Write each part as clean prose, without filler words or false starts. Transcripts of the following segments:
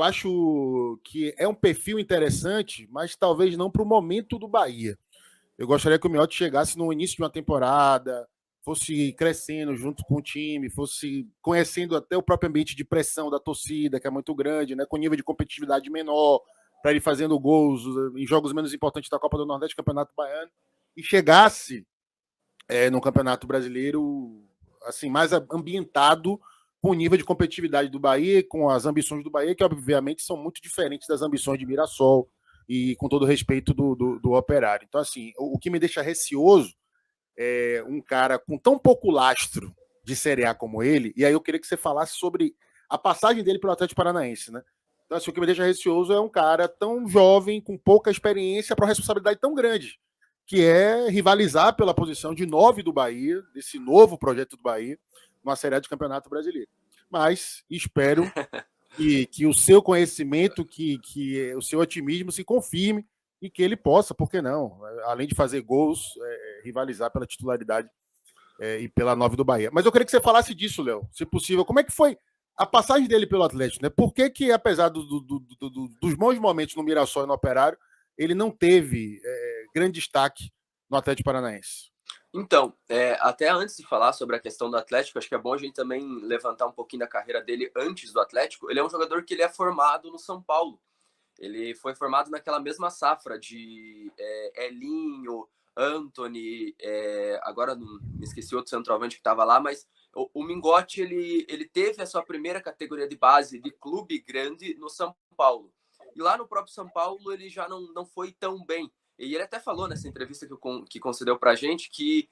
eu acho que é um perfil interessante, mas talvez não para o momento do Bahia. Eu gostaria que o Miotti chegasse no início de uma temporada, fosse crescendo junto com o time, fosse conhecendo até o próprio ambiente de pressão da torcida, que é muito grande, né, com nível de competitividade menor, para ele fazendo gols em jogos menos importantes da Copa do Nordeste, Campeonato Baiano, e chegasse no Campeonato Brasileiro assim mais ambientado com o nível de competitividade do Bahia, com as ambições do Bahia, que obviamente são muito diferentes das ambições de Mirassol, e com todo o respeito do Operário. Então, assim, o que me deixa receoso é um cara com tão pouco lastro de Série A como ele, e aí eu queria que você falasse sobre a passagem dele pelo Atlético Paranaense, né? Então, assim, o que me deixa receoso é um cara tão jovem, com pouca experiência, para uma responsabilidade tão grande, que é rivalizar pela posição de 9 do Bahia, desse novo projeto do Bahia, numa Série A de Campeonato Brasileiro. Mas espero que o seu conhecimento, que o seu otimismo se confirme e que ele possa, por que não, além de fazer gols, rivalizar pela titularidade e pela 9 do Bahia. Mas eu queria que você falasse disso, Léo, se possível. Como é que foi a passagem dele pelo Atlético? Né? Por que apesar dos bons momentos no Mirassol e no Operário, ele não teve grande destaque no Atlético Paranaense? Então, até antes de falar sobre a questão do Atlético, acho que é bom a gente também levantar um pouquinho da carreira dele antes do Atlético. Ele é um jogador que ele é formado no São Paulo. Ele foi formado naquela mesma safra de Elinho, Antony, agora não, me esqueci outro centroavante que estava lá, mas o Mingotti ele teve a sua primeira categoria de base de clube grande no São Paulo. E lá no próprio São Paulo ele já não foi tão bem. E ele até falou nessa entrevista que concedeu para a gente que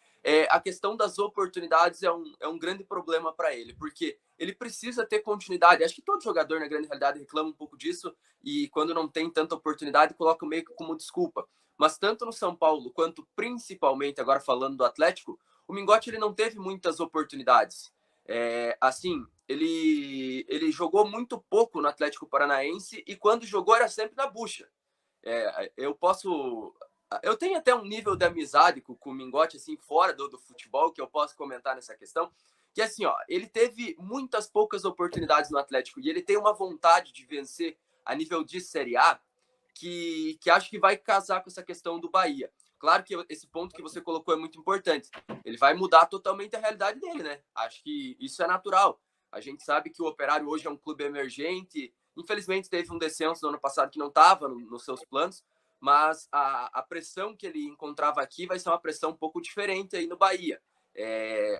a questão das oportunidades é um grande problema para ele, porque ele precisa ter continuidade. Acho que todo jogador, na grande realidade, reclama um pouco disso e quando não tem tanta oportunidade, coloca meio que como desculpa. Mas tanto no São Paulo, quanto principalmente, agora falando do Atlético, o Mingotti ele não teve muitas oportunidades. Assim, ele jogou muito pouco no Atlético Paranaense e quando jogou era sempre na bucha. Eu tenho até um nível de amizade com o Mingotti, assim, fora do futebol, que eu posso comentar nessa questão, que assim, ó, ele teve muitas poucas oportunidades no Atlético e ele tem uma vontade de vencer a nível de Série A que acho que vai casar com essa questão do Bahia. Claro que esse ponto que você colocou é muito importante. Ele vai mudar totalmente a realidade dele, né? Acho que isso é natural. A gente sabe que o Operário hoje é um clube emergente. Infelizmente, teve um descenso no ano passado que não estava nos seus planos, mas a pressão que ele encontrava aqui vai ser uma pressão um pouco diferente aí no Bahia.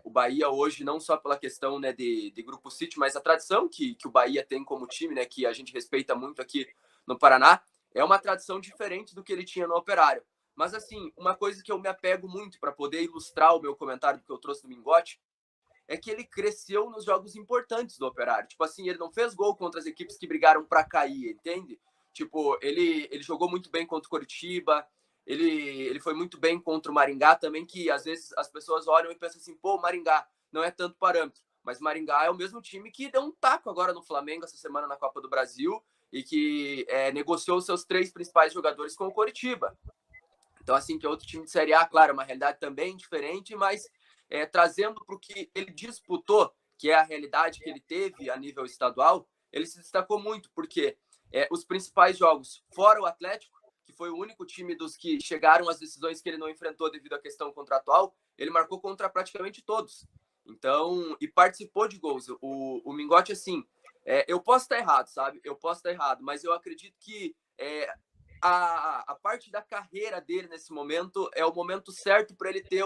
O Bahia hoje, não só pela questão, né, de Grupo City, mas a tradição que o Bahia tem como time, né, que a gente respeita muito aqui no Paraná, é uma tradição diferente do que ele tinha no Operário. Mas, assim, uma coisa que eu me apego muito para poder ilustrar o meu comentário que eu trouxe do Mingotti é que ele cresceu nos jogos importantes do Operário. Tipo assim, ele não fez gol contra as equipes que brigaram para cair, entende? Tipo, ele jogou muito bem contra o Coritiba, ele foi muito bem contra o Maringá também, que às vezes as pessoas olham e pensam assim, pô, Maringá não é tanto parâmetro. Mas Maringá é o mesmo time que deu um taco agora no Flamengo essa semana na Copa do Brasil e que negociou seus 3 principais jogadores com o Coritiba. Então, assim, que é outro time de Série A, claro, uma realidade também diferente, mas trazendo para o que ele disputou, que é a realidade que ele teve a nível estadual, ele se destacou muito, porque os principais jogos, fora o Atlético, que foi o único time dos que chegaram às decisões que ele não enfrentou devido à questão contratual, ele marcou contra praticamente todos. Então, e participou de gols. O Mingotti, assim, eu posso estar errado, sabe? Eu posso estar errado, mas eu acredito que a parte da carreira dele nesse momento é o momento certo para ele ter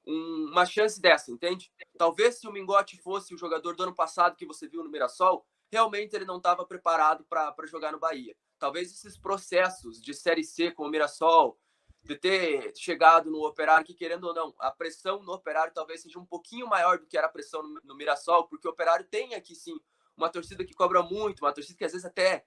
uma chance dessa, entende? Talvez se o Mingotti fosse o jogador do ano passado que você viu no Mirassol, realmente ele não estava preparado para jogar no Bahia. Talvez esses processos de Série C com o Mirassol, de ter chegado no Operário, que querendo ou não, a pressão no Operário talvez seja um pouquinho maior do que era a pressão no Mirassol, porque o Operário tem aqui sim uma torcida que cobra muito, uma torcida que às vezes até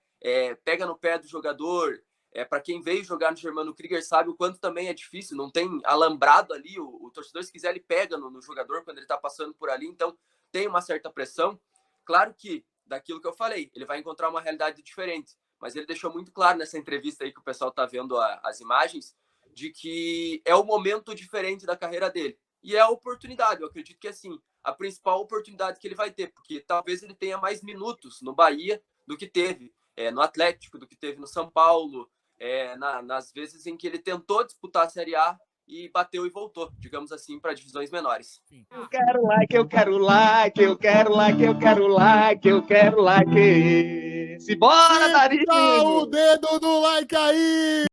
pega no pé do jogador. Para quem veio jogar no Germano Krieger sabe o quanto também é difícil, não tem alambrado ali, o torcedor se quiser ele pega no jogador quando ele está passando por ali, então tem uma certa pressão. Claro que, daquilo que eu falei, ele vai encontrar uma realidade diferente, mas ele deixou muito claro nessa entrevista aí que o pessoal está vendo as imagens, de que é o momento diferente da carreira dele. E é a oportunidade, eu acredito que assim, a principal oportunidade que ele vai ter, porque talvez ele tenha mais minutos no Bahia do que teve no Atlético, do que teve no São Paulo, nas vezes em que ele tentou disputar a Série A e bateu e voltou, digamos assim, para divisões menores. Eu quero like, eu quero like, eu quero like, eu quero like, eu quero like. Simbora, Darinho! Dá o dedo no like aí!